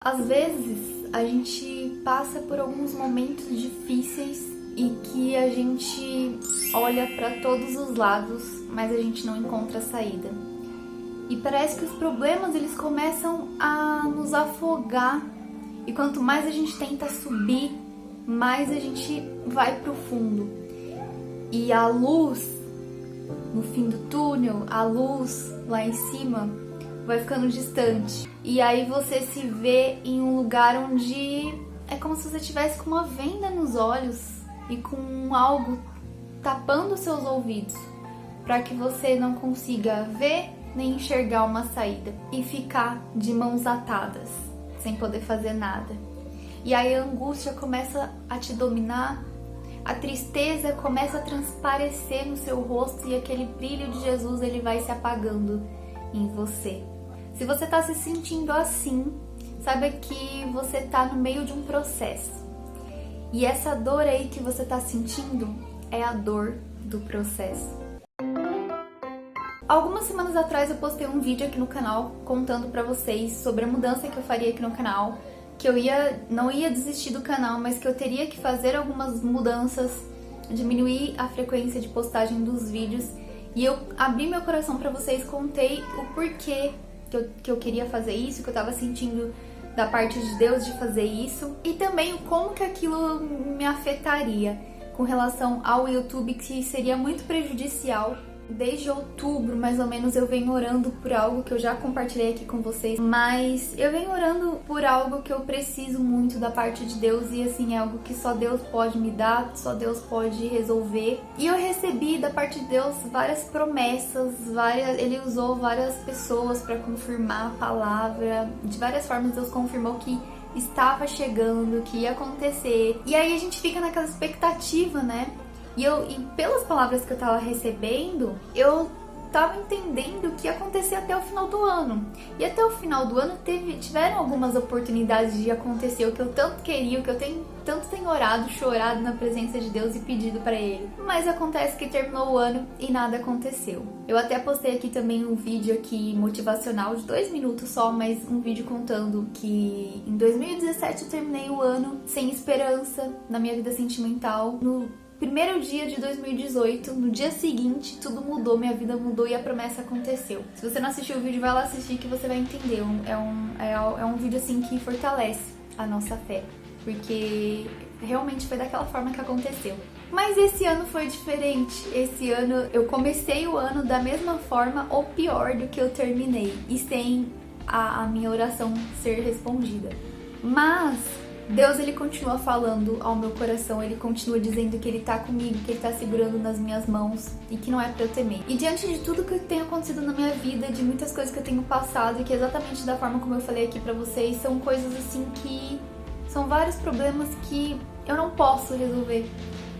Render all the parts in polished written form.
Às vezes a gente passa por alguns momentos difíceis e que a gente olha para todos os lados, mas a gente não encontra saída. E parece que os problemas eles começam a nos afogar, e quanto mais a gente tenta subir, mais a gente vai pro fundo. E a luz no fim do túnel, a luz lá em cima vai ficando distante. E aí você se vê em um lugar onde é como se você estivesse com uma venda nos olhos e com algo tapando seus ouvidos, para que você não consiga ver nem enxergar uma saída e ficar de mãos atadas, sem poder fazer nada. E aí a angústia começa a te dominar, a tristeza começa a transparecer no seu rosto e aquele brilho de Jesus ele vai se apagando em você. Se você está se sentindo assim, saiba que você está no meio de um processo. E essa dor aí que você está sentindo é a dor do processo. Algumas semanas atrás eu postei um vídeo aqui no canal contando pra vocês sobre a mudança que eu faria aqui no canal, que eu não ia desistir do canal, mas que eu teria que fazer algumas mudanças, diminuir a frequência de postagem dos vídeos. E eu abri meu coração pra vocês, contei o porquê que eu queria fazer isso, que eu tava sentindo da parte de Deus de fazer isso, e também como que aquilo me afetaria com relação ao YouTube, que seria muito prejudicial. Desde outubro, mais ou menos, eu venho orando por algo que eu já compartilhei aqui com vocês, mas eu venho orando por algo que eu preciso muito da parte de Deus e assim, é algo que só Deus pode me dar, só Deus pode resolver. E eu recebi da parte de Deus várias promessas, Ele usou várias pessoas para confirmar a palavra, de várias formas Deus confirmou que estava chegando, que ia acontecer. E aí a gente fica naquela expectativa, né? E pelas palavras que eu tava recebendo, eu tava entendendo o que ia acontecer até o final do ano. E até o final do ano tiveram algumas oportunidades de acontecer o que eu tanto queria, o que eu tanto tenho orado, chorado na presença de Deus e pedido pra Ele. Mas acontece que terminou o ano e nada aconteceu. Eu até postei aqui também um vídeo aqui motivacional de 2 minutos só, mas um vídeo contando que em 2017 eu terminei o ano sem esperança na minha vida sentimental. No primeiro dia de 2018, no dia seguinte, tudo mudou, minha vida mudou e a promessa aconteceu. Se você não assistiu o vídeo, vai lá assistir que você vai entender. É um vídeo assim que fortalece a nossa fé, porque realmente foi daquela forma que aconteceu. Mas esse ano foi diferente. Esse ano eu comecei o ano da mesma forma ou pior do que eu terminei, e sem a minha oração ser respondida. Mas Deus, ele continua falando ao meu coração, ele continua dizendo que ele tá comigo, que ele tá segurando nas minhas mãos e que não é pra eu temer. E diante de tudo que tem acontecido na minha vida, de muitas coisas que eu tenho passado, e que exatamente da forma como eu falei aqui pra vocês, são coisas assim que são vários problemas que eu não posso resolver.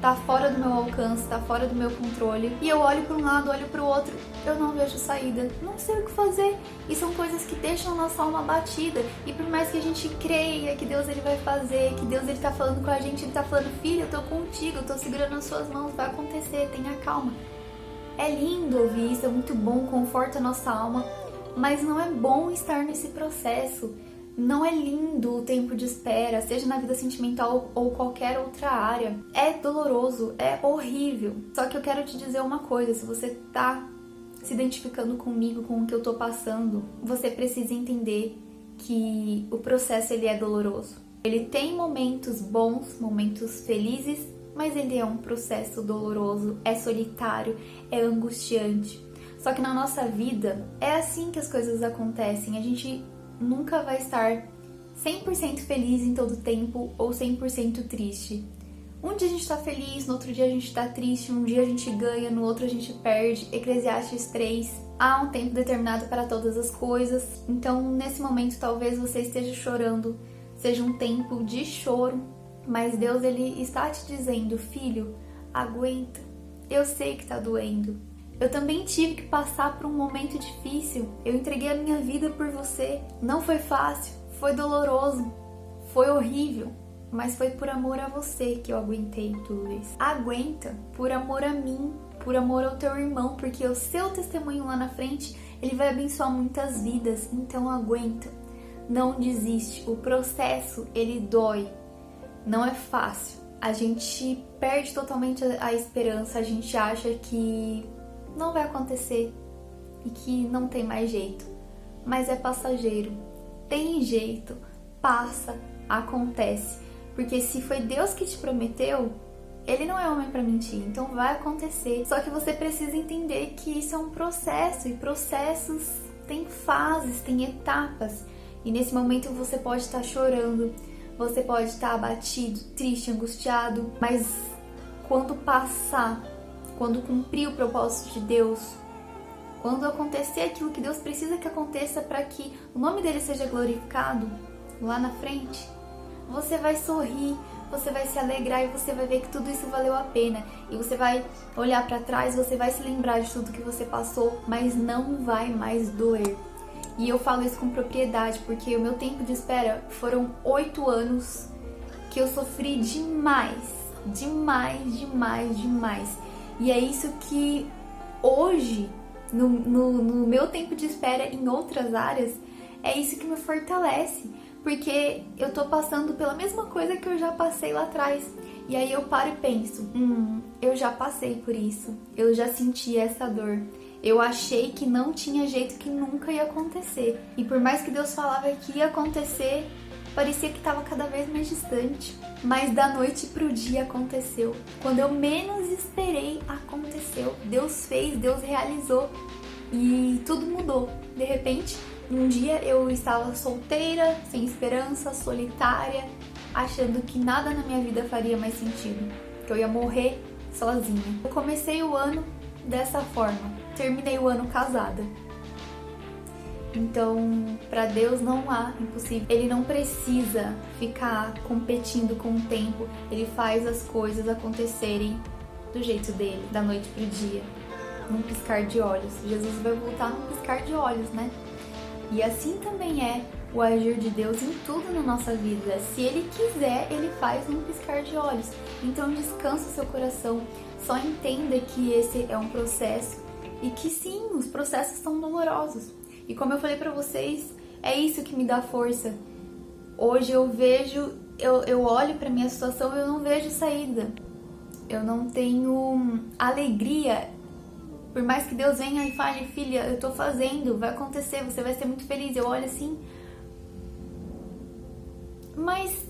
Tá fora do meu alcance, tá fora do meu controle. E eu olho para um lado, olho para o outro, eu não vejo saída, não sei o que fazer. E são coisas que deixam nossa alma abatida. E por mais que a gente creia que Deus ele vai fazer, que Deus ele tá falando com a gente, ele tá falando, filho, eu tô contigo, eu tô segurando as suas mãos, vai acontecer, tenha calma. É lindo ouvir isso, é muito bom, conforta a nossa alma, mas não é bom estar nesse processo. Não é lindo o tempo de espera, seja na vida sentimental ou qualquer outra área. É doloroso, é horrível. Só que eu quero te dizer uma coisa, se você tá se identificando comigo, com o que eu tô passando, você precisa entender que o processo ele é doloroso. Ele tem momentos bons, momentos felizes, mas ele é um processo doloroso, é solitário, é angustiante. Só que na nossa vida é assim que as coisas acontecem, a gente nunca vai estar 100% feliz em todo tempo ou 100% triste. Um dia a gente tá feliz, no outro dia a gente tá triste, um dia a gente ganha, no outro a gente perde. Eclesiastes 3, há um tempo determinado para todas as coisas. Então, nesse momento, talvez você esteja chorando, seja um tempo de choro, mas Deus ele está te dizendo, filho, aguenta, eu sei que tá doendo. Eu também tive que passar por um momento difícil. Eu entreguei a minha vida por você. Não foi fácil, foi doloroso, foi horrível, mas foi por amor a você que eu aguentei tudo isso. Aguenta por amor a mim, por amor ao teu irmão, porque o seu testemunho lá na frente, ele vai abençoar muitas vidas. Então aguenta. não desiste. O processo, ele dói. Não é fácil. A gente perde totalmente a esperança. A gente acha que não vai acontecer e que não tem mais jeito. Mas é passageiro. Tem jeito. Passa. Acontece. Porque se foi Deus que te prometeu, Ele não é homem para mentir, então vai acontecer. Só que você precisa entender que isso é um processo, e processos têm fases, têm etapas. E nesse momento você pode estar chorando, você pode estar abatido, triste, angustiado, mas quando passar, quando cumprir o propósito de Deus, quando acontecer aquilo que Deus precisa que aconteça para que o nome dele seja glorificado lá na frente, você vai sorrir, você vai se alegrar e você vai ver que tudo isso valeu a pena. E você vai olhar para trás, você vai se lembrar de tudo que você passou, mas não vai mais doer. E eu falo isso com propriedade, porque o meu tempo de espera foram 8 anos que eu sofri demais. E é isso que hoje, no meu tempo de espera em outras áreas, é isso que me fortalece. Porque eu tô passando pela mesma coisa que eu já passei lá atrás. E aí eu paro e penso, eu já passei por isso. Eu já senti essa dor. Eu achei que não tinha jeito, que nunca ia acontecer. E por mais que Deus falava que ia acontecer, parecia que estava cada vez mais distante. Mas da noite pro dia aconteceu. Quando eu menos esperei, aconteceu. Deus fez, Deus realizou. E tudo mudou. De repente, um dia eu estava solteira, sem esperança, solitária, achando que nada na minha vida faria mais sentido, que eu ia morrer sozinha. Eu comecei o ano dessa forma, terminei o ano casada. Então, para Deus não há impossível. Ele não precisa ficar competindo com o tempo, ele faz as coisas acontecerem do jeito dele, da noite pro dia, num piscar de olhos. Jesus vai voltar num piscar de olhos, né? E assim também é o agir de Deus em tudo na nossa vida. Se Ele quiser, Ele faz num piscar de olhos. Então descansa o seu coração. Só entenda que esse é um processo e que sim, os processos são dolorosos. E como eu falei pra vocês, é isso que me dá força. Hoje eu vejo, eu olho pra minha situação e eu não vejo saída. Eu não tenho alegria. Por mais que Deus venha e fale, filha, eu tô fazendo, vai acontecer, você vai ser muito feliz. Eu olho assim, mas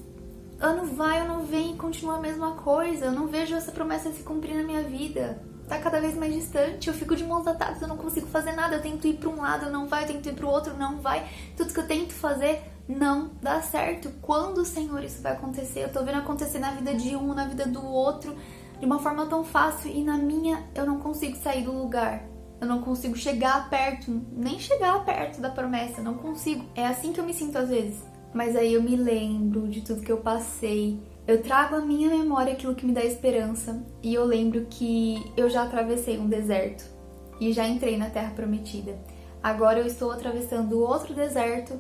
ano vai, ano vem, continua a mesma coisa. Eu não vejo essa promessa se cumprir na minha vida. Tá cada vez mais distante, eu fico de mãos atadas, eu não consigo fazer nada. Eu tento ir pra um lado, não vai, eu tento ir pro outro, não vai. Tudo que eu tento fazer não dá certo. Quando, Senhor, isso vai acontecer? Eu tô vendo acontecer na vida de um, na vida do outro, de uma forma tão fácil, e na minha eu não consigo sair do lugar. Eu não consigo chegar perto, nem chegar perto da promessa, eu não consigo. É assim que eu me sinto às vezes. Mas aí eu me lembro de tudo que eu passei. Eu trago à minha memória aquilo que me dá esperança. E eu lembro que eu já atravessei um deserto e já entrei na Terra Prometida. Agora eu estou atravessando outro deserto,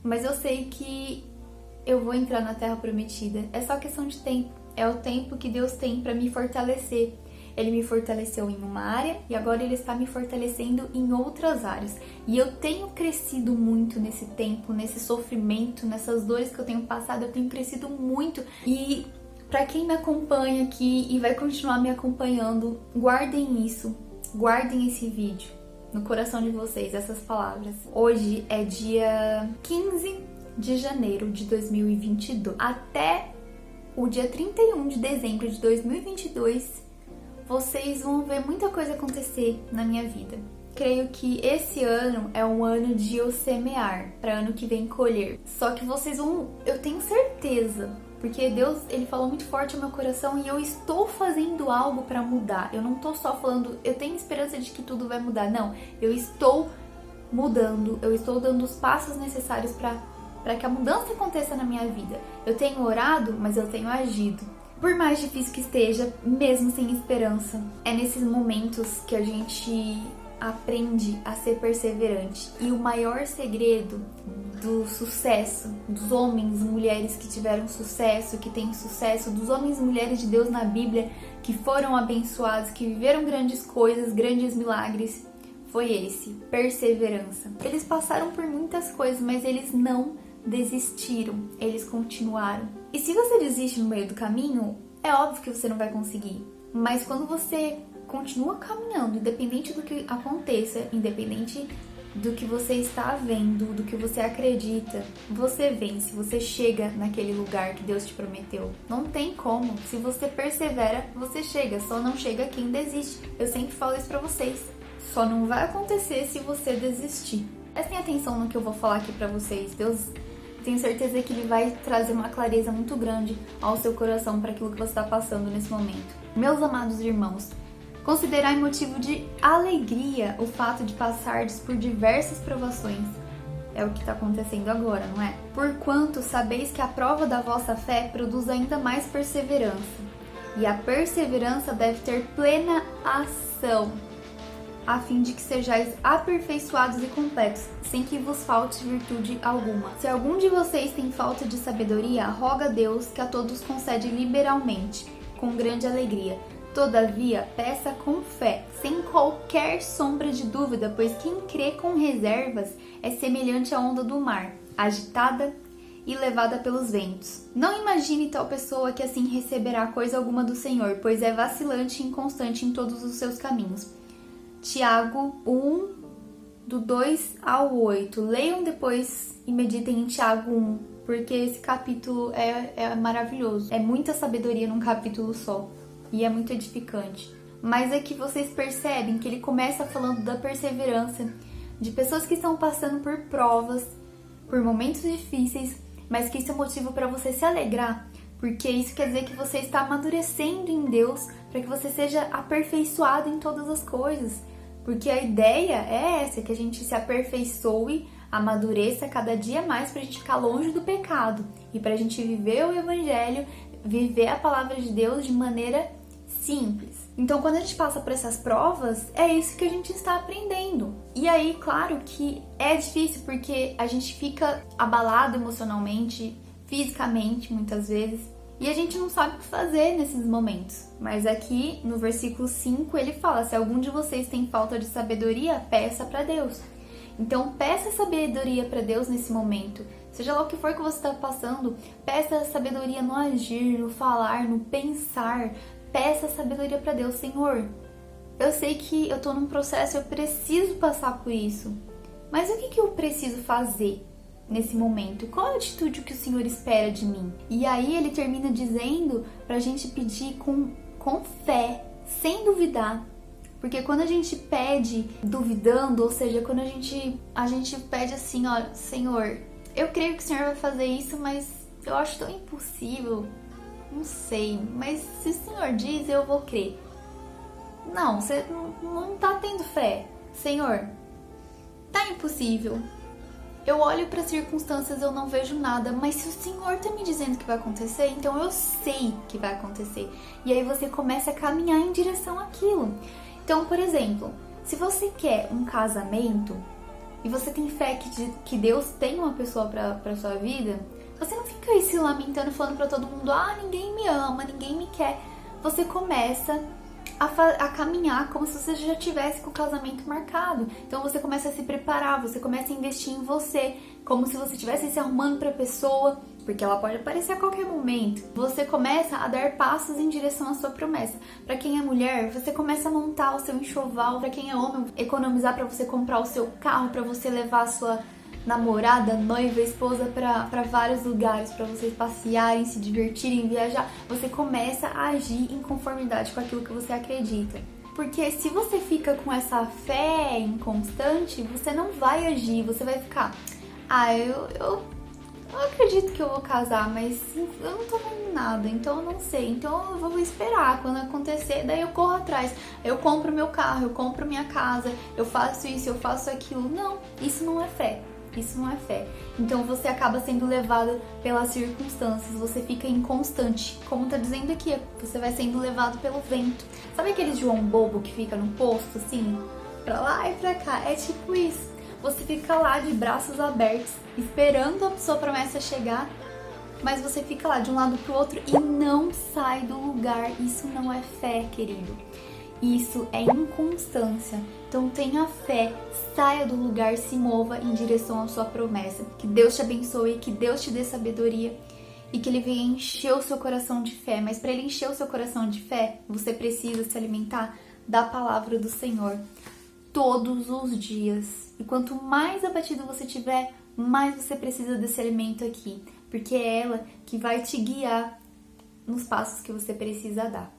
mas eu sei que eu vou entrar na Terra Prometida. É só questão de tempo. É o tempo que Deus tem para me fortalecer. Ele me fortaleceu em uma área e agora Ele está me fortalecendo em outras áreas. E eu tenho crescido muito nesse tempo, nesse sofrimento, nessas dores que eu tenho passado, eu tenho crescido muito. E para quem me acompanha aqui e vai continuar me acompanhando, guardem isso, guardem esse vídeo no coração de vocês, essas palavras. Hoje é dia 15 de janeiro de 2022. Até o dia 31 de dezembro de 2022, vocês vão ver muita coisa acontecer na minha vida. Creio que esse ano é um ano de eu semear, para ano que vem colher. Só que vocês vão, eu tenho certeza, porque Deus, Ele falou muito forte ao meu coração e eu estou fazendo algo para mudar. Eu não tô só falando, eu tenho esperança de que tudo vai mudar. Não, eu estou mudando, eu estou dando os passos necessários para que a mudança aconteça na minha vida. Eu tenho orado, mas eu tenho agido. Por mais difícil que esteja, mesmo sem esperança, é nesses momentos que a gente aprende a ser perseverante. E o maior segredo do sucesso, dos homens e mulheres que tiveram sucesso, que têm sucesso, dos homens e mulheres de Deus na Bíblia, que foram abençoados, que viveram grandes coisas, grandes milagres, foi esse, perseverança. Eles passaram por muitas coisas, mas eles não desistiram, eles continuaram. E se você desiste no meio do caminho, é óbvio que você não vai conseguir. Mas quando você continua caminhando, independente do que aconteça, independente do que você está vendo, do que você acredita, você vence, você chega naquele lugar que Deus te prometeu. Não tem como. Se você persevera, você chega. Só não chega quem desiste. Eu sempre falo isso pra vocês. Só não vai acontecer se você desistir. Prestem atenção no que eu vou falar aqui pra vocês. Deus, tenho certeza que Ele vai trazer uma clareza muito grande ao seu coração para aquilo que você está passando nesse momento. Meus amados irmãos, considerai motivo de alegria o fato de passardes por diversas provações. É o que está acontecendo agora, não é? Porquanto sabeis que a prova da vossa fé produz ainda mais perseverança. E a perseverança deve ter plena ação, a fim de que sejais aperfeiçoados e completos, sem que vos falte virtude alguma. Se algum de vocês tem falta de sabedoria, roga a Deus, que a todos concede liberalmente, com grande alegria. Todavia, peça com fé, sem qualquer sombra de dúvida, pois quem crê com reservas é semelhante à onda do mar, agitada e levada pelos ventos. Não imagine tal pessoa que assim receberá coisa alguma do Senhor, pois é vacilante e inconstante em todos os seus caminhos. Tiago 1, do 2 ao 8. Leiam depois e meditem em Tiago 1, porque esse capítulo é maravilhoso. É muita sabedoria num capítulo só. E é muito edificante. Mas é que vocês percebem que ele começa falando da perseverança, de pessoas que estão passando por provas, por momentos difíceis, mas que isso é motivo para você se alegrar, porque isso quer dizer que você está amadurecendo em Deus, para que você seja aperfeiçoado em todas as coisas. Porque a ideia é essa, que a gente se aperfeiçoe, amadureça cada dia mais para a gente ficar longe do pecado e para a gente viver o Evangelho, viver a palavra de Deus de maneira simples. Então, quando a gente passa por essas provas, é isso que a gente está aprendendo. E aí, claro que é difícil porque a gente fica abalado emocionalmente, fisicamente, muitas vezes, e a gente não sabe o que fazer nesses momentos. Mas aqui, no versículo 5, ele fala: se algum de vocês tem falta de sabedoria, peça para Deus. Então, peça sabedoria para Deus nesse momento. Seja lá o que for que você está passando, peça sabedoria no agir, no falar, no pensar. Peça sabedoria para Deus. Senhor, eu sei que eu tô num processo, eu preciso passar por isso. Mas o que eu preciso fazer nesse momento? Qual a atitude que o Senhor espera de mim? E aí ele termina dizendo pra gente pedir com fé, sem duvidar. Porque quando a gente pede duvidando, ou seja, quando a gente pede assim, ó, Senhor, eu creio que o Senhor vai fazer isso, mas eu acho tão impossível. Não sei, mas se o Senhor diz, eu vou crer. Não, você não tá tendo fé. Senhor, tá impossível. Eu olho para as circunstâncias, eu não vejo nada, mas se o Senhor tá me dizendo que vai acontecer, então eu sei que vai acontecer. E aí você começa a caminhar em direção àquilo. Então, por exemplo, se você quer um casamento e você tem fé que Deus tem uma pessoa para sua vida, você não fica aí se lamentando, falando para todo mundo: ah, ninguém me ama, ninguém me quer. Você começa a caminhar como se você já tivesse com o casamento marcado. Então você começa a se preparar, você começa a investir em você, como se você estivesse se arrumando para a pessoa, porque ela pode aparecer a qualquer momento. Você começa a dar passos em direção à sua promessa. Para quem é mulher, você começa a montar o seu enxoval. Para quem é homem, economizar para você comprar o seu carro, para você levar a sua namorada, noiva, esposa para vários lugares, para vocês passearem, se divertirem, viajar. Você começa a agir em conformidade com aquilo que você acredita. Porque se você fica com essa fé inconstante, você não vai agir, você vai ficar: ah, eu acredito que eu vou casar, mas eu não tô vendo nada, então eu não sei, então eu vou esperar quando acontecer, daí eu corro atrás, eu compro meu carro, eu compro minha casa, eu faço isso, eu faço aquilo. Não, isso não é fé. Isso não é fé. Então você acaba sendo levado pelas circunstâncias, você fica inconstante. Como tá dizendo aqui, você vai sendo levado pelo vento. Sabe aquele João bobo que fica no posto, assim, pra lá e pra cá? É tipo isso. Você fica lá de braços abertos, esperando a sua promessa chegar, mas você fica lá de um lado pro outro e não sai do lugar. Isso não é fé, querido. Isso é inconstância. Então tenha fé, saia do lugar, se mova em direção à sua promessa. Que Deus te abençoe, que Deus te dê sabedoria e que Ele venha encher o seu coração de fé. Mas para Ele encher o seu coração de fé, você precisa se alimentar da palavra do Senhor todos os dias. E quanto mais abatido você tiver, mais você precisa desse alimento aqui, porque é ela que vai te guiar nos passos que você precisa dar.